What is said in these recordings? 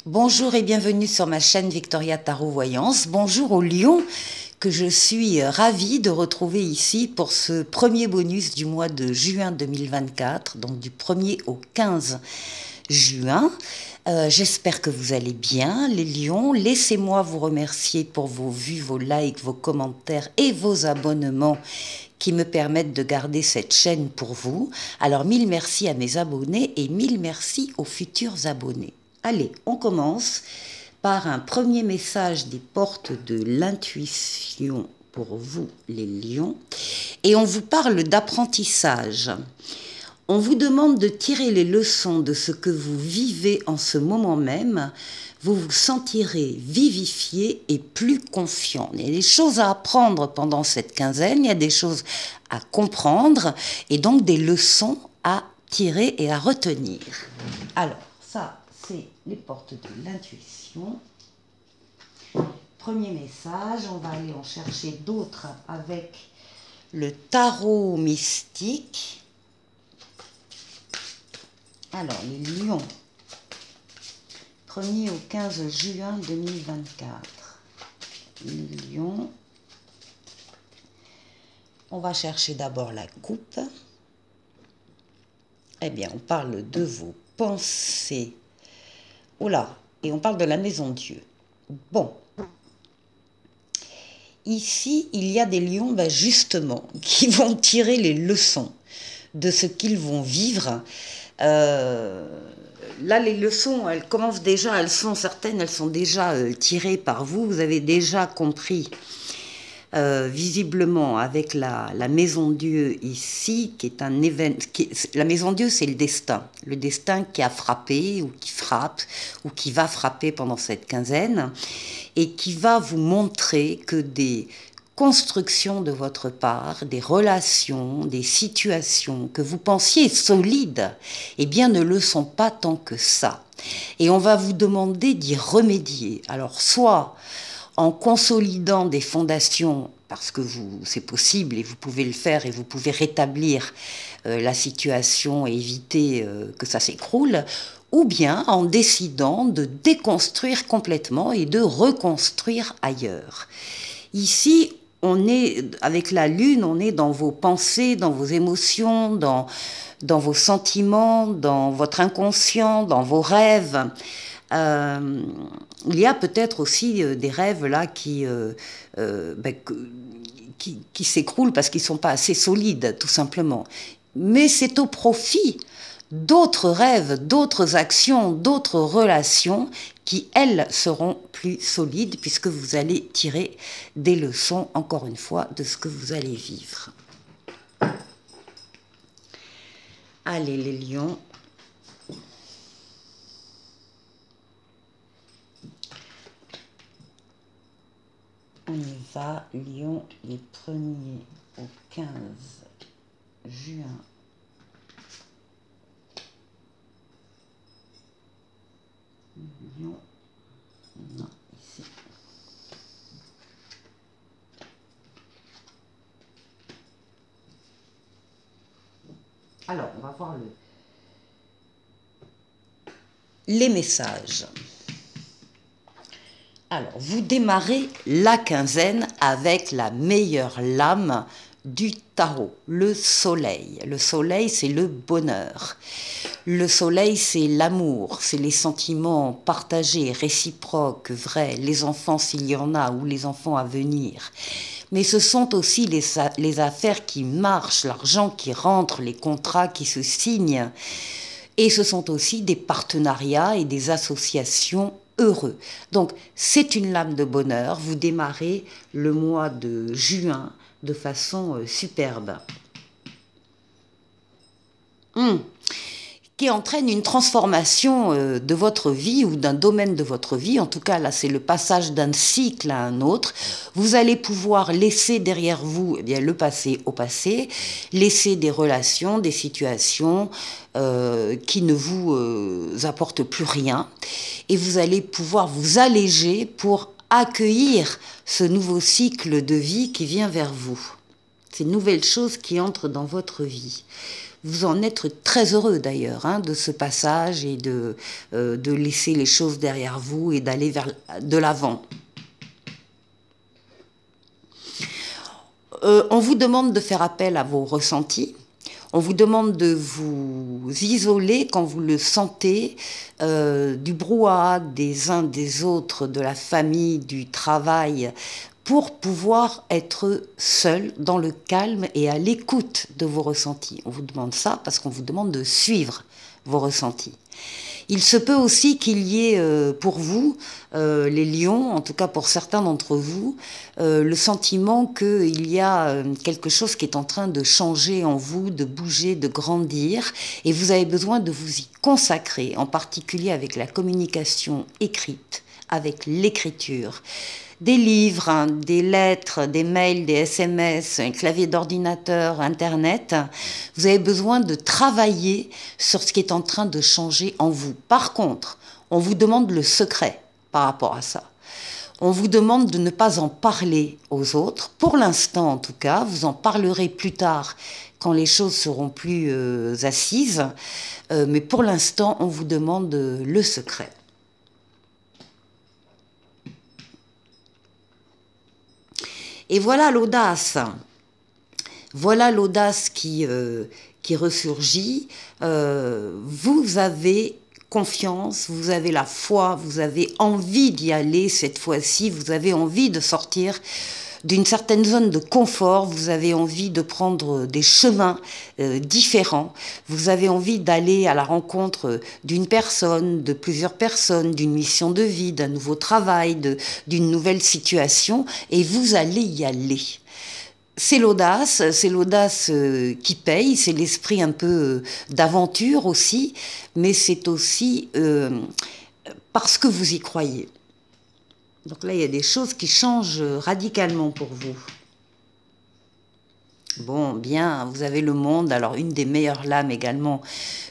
Bonjour et bienvenue sur ma chaîne Victoria Tarot Voyance. Bonjour aux lions que je suis ravie de retrouver ici pour ce premier bonus du mois de juin 2024, donc du 1er au 15 juin. J'espère que vous allez bien, les lions. Laissez-moi vous remercier pour vos vues, vos likes, vos commentaires et vos abonnements qui me permettent de garder cette chaîne pour vous. Alors, mille merci à mes abonnés et mille merci aux futurs abonnés. Allez, on commence par un premier message des portes de l'intuition pour vous, les lions. Et on vous parle d'apprentissage. On vous demande de tirer les leçons de ce que vous vivez en ce moment même. Vous vous sentirez vivifié et plus confiant. Il y a des choses à apprendre pendant cette quinzaine, il y a des choses à comprendre et donc des leçons à tirer et à retenir. Alors, ça, c'est les portes de l'intuition. Premier message, on va aller en chercher d'autres avec le tarot mystique. Alors, les lions, 1er au 15 juin 2024. Les lions, on va chercher d'abord la coupe. Eh bien, on parle de vos pensées. Oh là, et on parle de la maison Dieu. Bon. Ici, il y a des lions, justement, qui vont tirer les leçons de ce qu'ils vont vivre. Là, les leçons, elles commencent déjà, certaines sont déjà tirées par vous. Vous avez déjà compris, visiblement, avec la Maison Dieu ici, qui est un événement. La Maison Dieu, c'est le destin qui a frappé, ou qui frappe, ou qui va frapper pendant cette quinzaine, et qui va vous montrer que des construction de votre part, des relations, des situations que vous pensiez solides, eh bien ne le sont pas tant que ça. Et on va vous demander d'y remédier. Alors soit en consolidant des fondations, parce que c'est possible et vous pouvez le faire et vous pouvez rétablir la situation et éviter que ça s'écroule, ou bien en décidant de déconstruire complètement et de reconstruire ailleurs. Ici, on est, avec la lune, on est dans vos pensées, dans vos émotions, dans vos sentiments, dans votre inconscient, dans vos rêves. Il y a peut-être aussi des rêves là qui s'écroulent parce qu'ils ne sont pas assez solides, tout simplement. Mais c'est au profit d'autres rêves, d'autres actions, d'autres relations qui, elles, seront plus solides puisque vous allez tirer des leçons, encore une fois, de ce que vous allez vivre. Allez, les lions. On y va, lions, les 1er au 15 juin. Lion, non, ici. Alors, on va voir les messages. Alors, vous démarrez la quinzaine avec la meilleure lame du tarot, le soleil. Le soleil, c'est le bonheur. Le soleil, c'est l'amour, c'est les sentiments partagés, réciproques, vrais, les enfants s'il y en a, ou les enfants à venir. Mais ce sont aussi les affaires qui marchent, l'argent qui rentre, les contrats qui se signent. Et ce sont aussi des partenariats et des associations heureux. Donc, c'est une lame de bonheur. Vous démarrez le mois de juin de façon superbe. Qui entraîne une transformation de votre vie ou d'un domaine de votre vie. En tout cas, là, c'est le passage d'un cycle à un autre. Vous allez pouvoir laisser derrière vous le passé au passé, laisser des relations, des situations qui ne vous apportent plus rien. Et vous allez pouvoir vous alléger pour accueillir ce nouveau cycle de vie qui vient vers vous. Ces nouvelles choses qui entrent dans votre vie. vous en êtes très heureux d'ailleurs, hein, de ce passage et de laisser les choses derrière vous et d'aller vers de l'avant. On vous demande de faire appel à vos ressentis. On vous demande de vous isoler quand vous le sentez, du brouhaha des uns des autres, de la famille, du travail, pour pouvoir être seul, dans le calme et à l'écoute de vos ressentis. On vous demande ça parce qu'on vous demande de suivre vos ressentis. Il se peut aussi qu'il y ait pour vous, les lions, en tout cas pour certains d'entre vous, le sentiment qu'il y a quelque chose qui est en train de changer en vous, de bouger, de grandir, et vous avez besoin de vous y consacrer, en particulier avec la communication écrite, avec l'écriture. Des livres, hein, des lettres, des mails, des SMS, un clavier d'ordinateur, Internet. Vous avez besoin de travailler sur ce qui est en train de changer en vous. Par contre, on vous demande le secret par rapport à ça. On vous demande de ne pas en parler aux autres. Pour l'instant, en tout cas, vous en parlerez plus tard quand les choses seront plus assises. Mais pour l'instant, on vous demande le secret. Et voilà l'audace. Voilà l'audace qui ressurgit. Vous avez confiance, vous avez la foi, vous avez envie d'y aller cette fois-ci, vous avez envie de sortir d'une certaine zone de confort, vous avez envie de prendre des chemins différents, vous avez envie d'aller à la rencontre d'une personne, de plusieurs personnes, d'une mission de vie, d'un nouveau travail, d'une nouvelle situation, et vous allez y aller. C'est l'audace qui paye, c'est l'esprit un peu d'aventure aussi, mais c'est aussi parce que vous y croyez. Donc là, il y a des choses qui changent radicalement pour vous. Bon, bien, vous avez le monde, alors une des meilleures lames également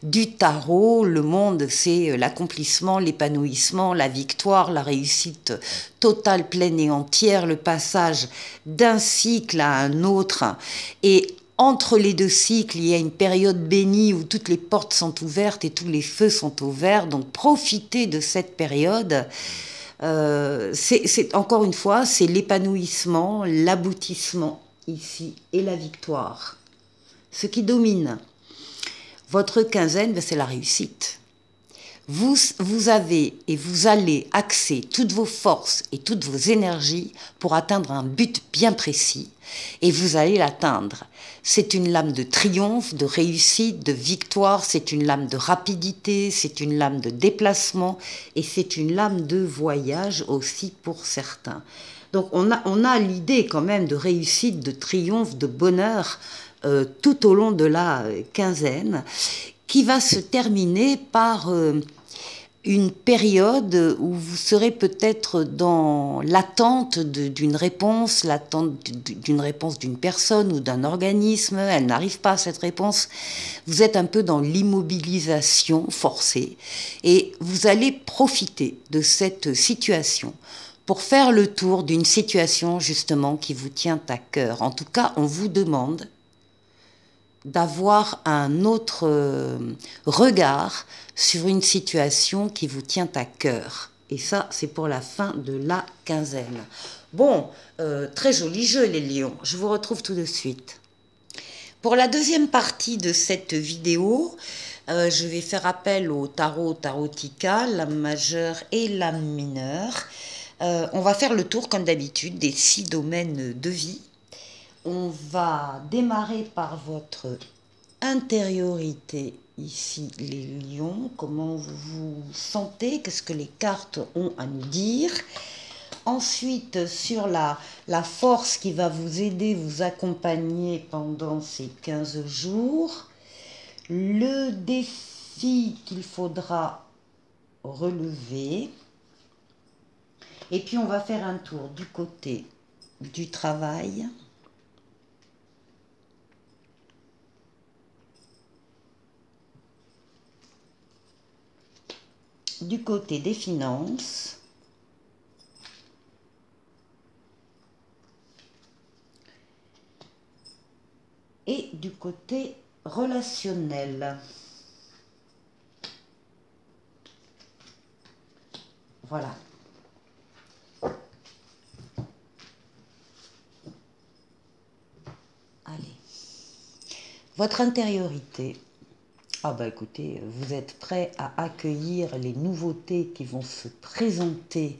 du tarot. Le monde, c'est l'accomplissement, l'épanouissement, la victoire, la réussite totale, pleine et entière, le passage d'un cycle à un autre. Et entre les deux cycles, il y a une période bénie où toutes les portes sont ouvertes et tous les feux sont ouverts. Donc profitez de cette période. Encore une fois, c'est l'épanouissement, l'aboutissement ici et la victoire. Ce qui domine votre quinzaine, ben, c'est la réussite. Vous avez et vous allez axer toutes vos forces et toutes vos énergies pour atteindre un but bien précis et vous allez l'atteindre. C'est une lame de triomphe, de réussite, de victoire, c'est une lame de rapidité, c'est une lame de déplacement et c'est une lame de voyage aussi pour certains. Donc on a l'idée quand même de réussite, de triomphe, de bonheur tout au long de la quinzaine qui va se terminer par une période où vous serez peut-être dans l'attente d'une réponse, l'attente d'une réponse d'une personne ou d'un organisme, elle n'arrive pas à cette réponse, vous êtes un peu dans l'immobilisation forcée et vous allez profiter de cette situation pour faire le tour d'une situation justement qui vous tient à cœur. En tout cas, on vous demande d'avoir un autre regard sur une situation qui vous tient à cœur. Et ça, c'est pour la fin de la quinzaine. Bon, très joli jeu les lions. Je vous retrouve tout de suite. Pour la deuxième partie de cette vidéo, je vais faire appel au tarot tarotica, l'âme majeure et l'âme mineure. On va faire le tour, comme d'habitude, des 6 domaines de vie. On va démarrer par votre intériorité, ici les lions, comment vous vous sentez, qu'est-ce que les cartes ont à nous dire. Ensuite, sur la force qui va vous aider, vous accompagner pendant ces 15 jours, le défi qu'il faudra relever, et puis on va faire un tour du côté du travail, du côté des finances, et du côté relationnel. Voilà. Allez. Votre intériorité. Ah bah écoutez, vous êtes prêt à accueillir les nouveautés qui vont se présenter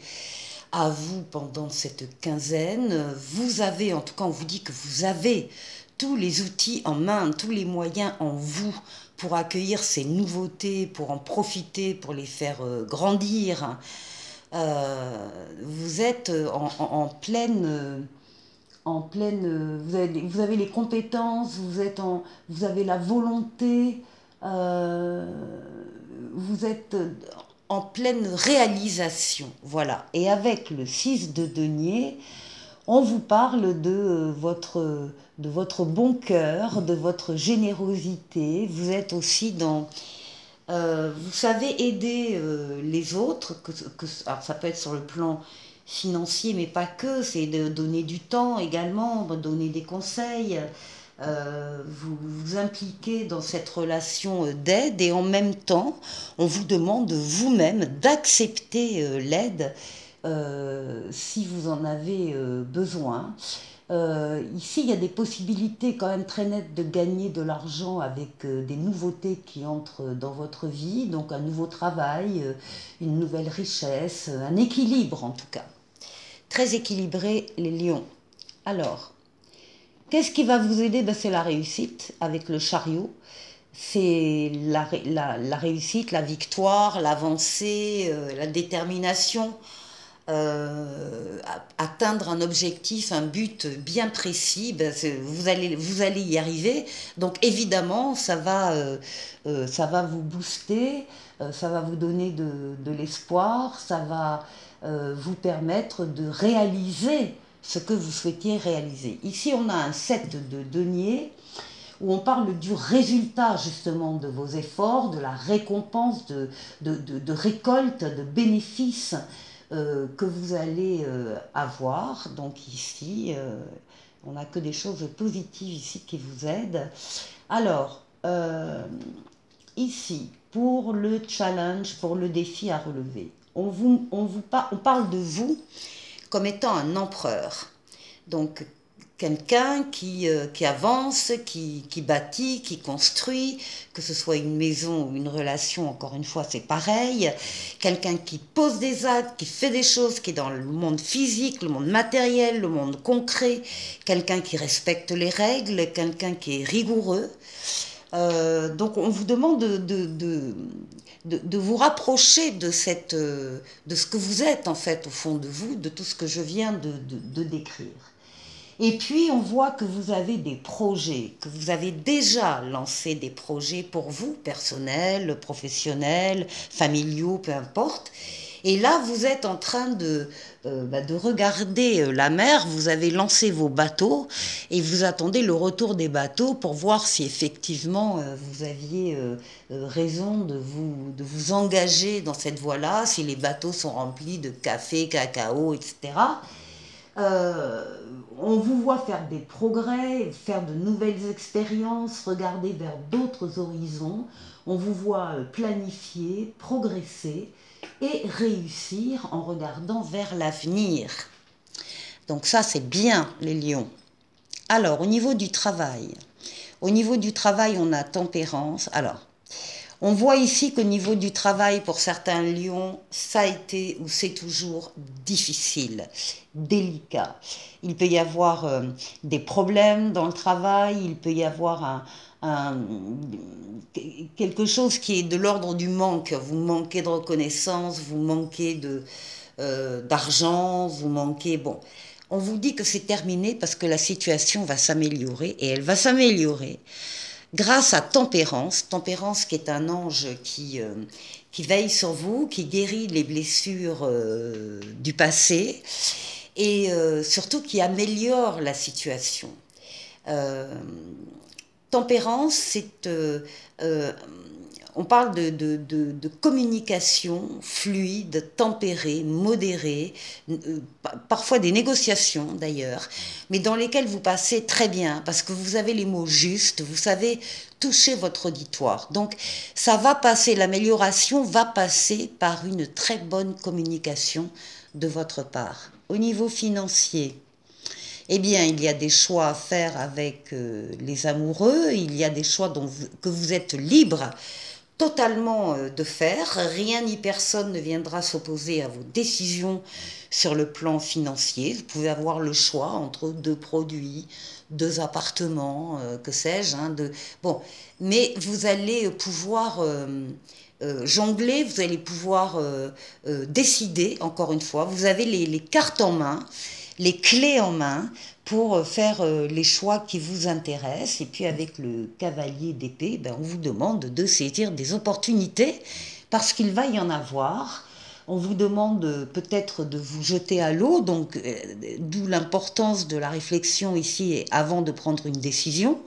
à vous pendant cette quinzaine. Vous avez, en tout cas on vous dit que vous avez tous les outils en main, tous les moyens en vous pour accueillir ces nouveautés, pour en profiter, pour les faire grandir. Vous êtes en pleine... vous avez les compétences, vous avez la volonté, vous êtes en pleine réalisation, voilà. Et avec le 6 de denier, on vous parle de votre bon cœur, de votre générosité. Vous êtes aussi dans... vous savez aider les autres, alors ça peut être sur le plan financier, mais pas que, c'est de donner du temps également, donner des conseils, vous vous impliquez dans cette relation d'aide et en même temps, on vous demande vous-même d'accepter l'aide si vous en avez besoin. Ici, il y a des possibilités quand même très nettes de gagner de l'argent avec des nouveautés qui entrent dans votre vie, donc un nouveau travail, une nouvelle richesse, un équilibre en tout cas. Très équilibré les lions. Alors, qu'est-ce qui va vous aider? C'est la réussite avec le chariot. C'est la réussite, la victoire, l'avancée, la détermination. Atteindre un objectif, un but bien précis, vous allez y arriver. Donc évidemment, ça va vous booster, ça va vous donner de l'espoir, ça va vous permettre de réaliser ce que vous souhaitiez réaliser. Ici, on a un 7 de denier où on parle du résultat justement de vos efforts, de la récompense, de récolte, de bénéfices que vous allez avoir. Donc ici, on n'a que des choses positives ici qui vous aident. Alors, ici, pour le challenge, pour le défi à relever, on parle de vous comme étant un empereur. Donc, quelqu'un qui avance, qui bâtit, qui construit, que ce soit une maison ou une relation, encore une fois, c'est pareil. Quelqu'un qui pose des actes, qui fait des choses, qui est dans le monde physique, le monde matériel, le monde concret. Quelqu'un qui respecte les règles, quelqu'un qui est rigoureux. Donc on vous demande de vous rapprocher de ce que vous êtes en fait au fond de vous, de tout ce que je viens de décrire. Et puis on voit que vous avez des projets, que vous avez déjà lancé des projets pour vous, personnels, professionnels, familiaux, peu importe. Et là, vous êtes en train de regarder la mer, vous avez lancé vos bateaux et vous attendez le retour des bateaux pour voir si effectivement vous aviez raison de vous engager dans cette voie-là, si les bateaux sont remplis de café, cacao, etc. On vous voit faire des progrès, faire de nouvelles expériences, regarder vers d'autres horizons. On vous voit planifier, progresser et réussir en regardant vers l'avenir. Donc ça, c'est bien, les lions. Alors, au niveau du travail, on a tempérance. Alors, on voit ici qu'au niveau du travail, pour certains lions, ça a été ou c'est toujours difficile, délicat. Il peut y avoir des problèmes dans le travail, il peut y avoir quelque chose qui est de l'ordre du manque. Vous manquez de reconnaissance, vous manquez d'argent, vous manquez... Bon, on vous dit que c'est terminé parce que la situation va s'améliorer et elle va s'améliorer grâce à Tempérance, Tempérance qui est un ange qui veille sur vous, qui guérit les blessures du passé et surtout qui améliore la situation. Tempérance, c'est on parle de communication fluide, tempérée, modérée, parfois des négociations d'ailleurs, mais dans lesquelles vous passez très bien, parce que vous avez les mots justes, vous savez toucher votre auditoire. Donc ça va passer, l'amélioration va passer par une très bonne communication de votre part. Au niveau financier, eh bien, il y a des choix à faire avec les amoureux, il y a des choix que vous êtes libre totalement de faire. Rien ni personne ne viendra s'opposer à vos décisions sur le plan financier. Vous pouvez avoir le choix entre deux produits, deux appartements, que sais-je. Bon, mais vous allez pouvoir jongler, vous allez pouvoir décider, encore une fois. Vous avez les cartes en main, les clés en main pour faire les choix qui vous intéressent. Et puis avec le cavalier d'épée, ben, on vous demande de saisir des opportunités parce qu'il va y en avoir. On vous demande peut-être de vous jeter à l'eau, donc d'où l'importance de la réflexion ici avant de prendre une décision.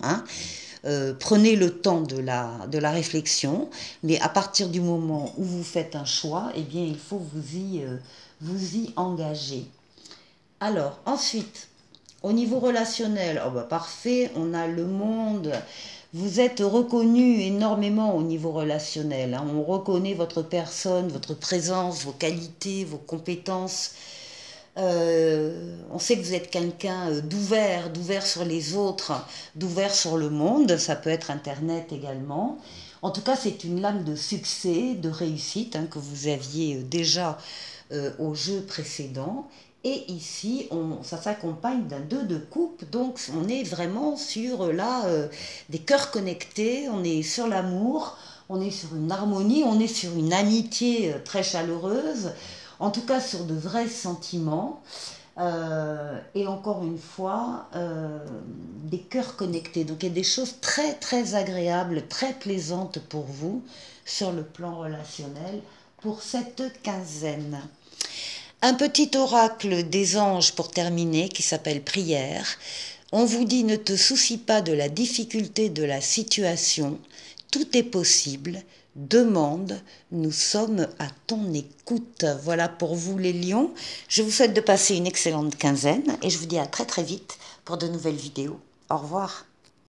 Prenez le temps de la réflexion, mais à partir du moment où vous faites un choix, eh bien, il faut vous y engager. Alors, ensuite, au niveau relationnel, oh bah parfait, on a le monde. Vous êtes reconnu énormément au niveau relationnel. On reconnaît votre personne, votre présence, vos qualités, vos compétences. On sait que vous êtes quelqu'un d'ouvert sur les autres, d'ouvert sur le monde. Ça peut être Internet également. En tout cas, c'est une lame de succès, de réussite que vous aviez déjà au jeu précédent. Et ici, ça s'accompagne d'un 2 de coupe, donc on est vraiment sur des cœurs connectés, on est sur l'amour, on est sur une harmonie, on est sur une amitié très chaleureuse, en tout cas sur de vrais sentiments. Et encore une fois, des cœurs connectés. Donc il y a des choses très très agréables, très plaisantes pour vous sur le plan relationnel pour cette quinzaine. Un petit oracle des anges pour terminer qui s'appelle prière. On vous dit ne te soucie pas de la difficulté de la situation, tout est possible, demande, nous sommes à ton écoute. Voilà pour vous les lions. Je vous souhaite de passer une excellente quinzaine et je vous dis à très très vite pour de nouvelles vidéos. Au revoir.